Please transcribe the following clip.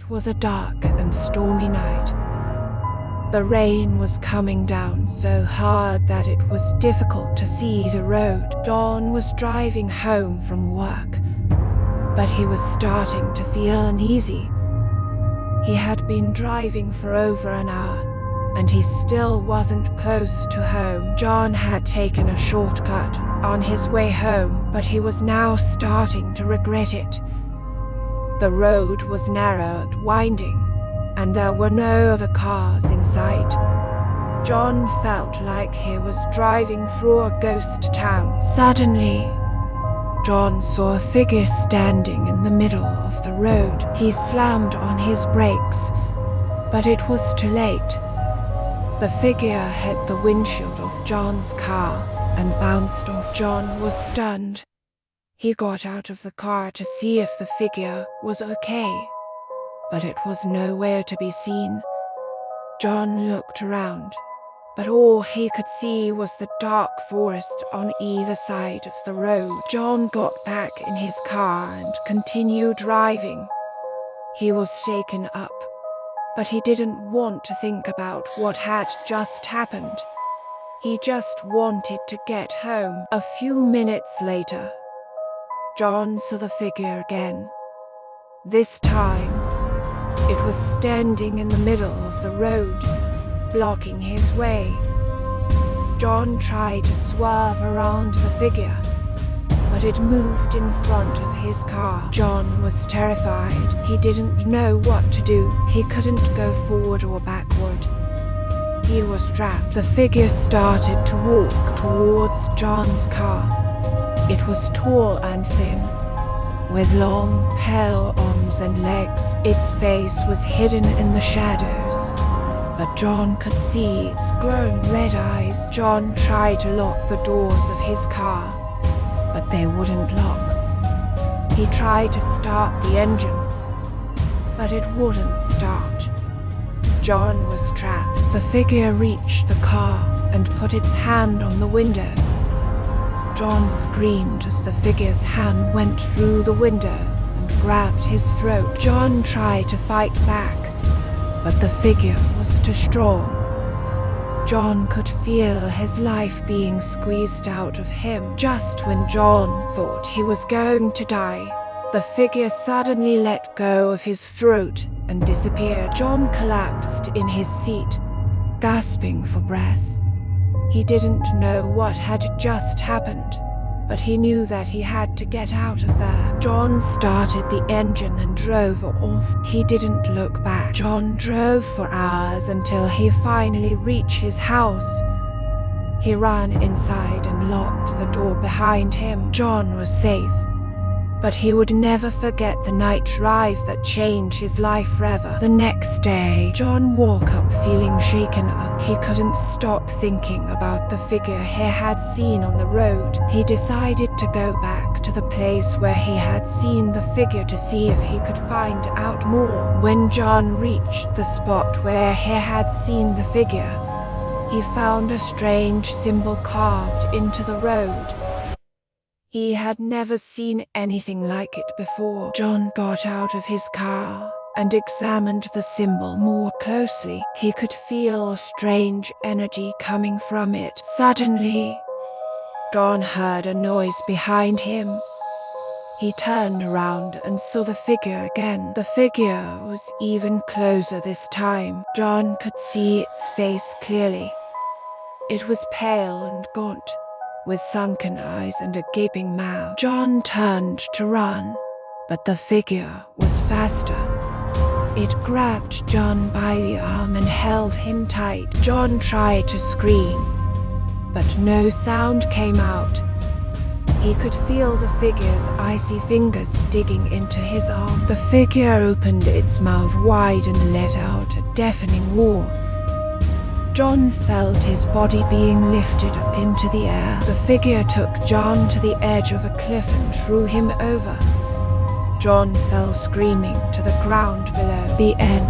was a dark and stormy night. The rain was coming down so hard that it was difficult to see the road. John was driving home from work, but he was starting to feel uneasy. He had been driving for over an hour, and he still wasn't close to home. John had taken a shortcut on his way home, but he was now starting to regret it. The road was narrow and winding, and there were no other cars in sight. John felt like he was driving through a ghost town. Suddenly, John saw a figure standing in the middle of the road. He slammed on his brakes, but it was too late. The figure hit the windshield of John's car and bounced off. John was stunned. He got out of the car to see if the figure was okay, but it was nowhere to be seen. John looked around, but all he could see was the dark forest on either side of the road. John got back in his car and continued driving. He was shaken up, but he didn't want to think about what had just happened. He just wanted to get home. A few minutes later, John saw the figure again. This time, it was standing in the middle of the road, blocking his way. John tried to swerve around the figure, but it moved in front of his car. John was terrified. He didn't know what to do. He couldn't go forward or backward. He was trapped. The figure started to walk towards John's car. It was tall and thin, with long, pale arms and legs. Its face was hidden in the shadows, but John could see its glowing red eyes. John tried to lock the doors of his car, but they wouldn't lock. He tried to start the engine, but it wouldn't start. John was trapped. The figure reached the car and put its hand on the window. John screamed as the figure's hand went through the window and grabbed his throat. John tried to fight back, but the figure was too strong. John could feel his life being squeezed out of him. Just when John thought he was going to die, the figure suddenly let go of his throat and disappeared. John collapsed in his seat, gasping for breath. He didn't know what had just happened, but he knew that he had to get out of there. John started the engine and drove off. He didn't look back. John drove for hours until he finally reached his house. He ran inside and locked the door behind him. John was safe, but he would never forget the night drive that changed his life forever. The next day, John woke up feeling shaken up. He couldn't stop thinking about the figure he had seen on the road. He decided to go back to the place where he had seen the figure to see if he could find out more. When John reached the spot where he had seen the figure, he found a strange symbol carved into the road. He had never seen anything like it before. John got out of his car and examined the symbol more closely. He could feel a strange energy coming from it. Suddenly, John heard a noise behind him. He turned around and saw the figure again. The figure was even closer this time. John could see its face clearly. It was pale and gaunt, with sunken eyes and a gaping mouth. John turned to run, but the figure was faster. It grabbed John by the arm and held him tight. John tried to scream, but no sound came out. He could feel the figure's icy fingers digging into his arm. The figure opened its mouth wide and let out a deafening roar. John felt his body being lifted up into the air. The figure took John to the edge of a cliff and threw him over. John fell screaming to the ground below. The end.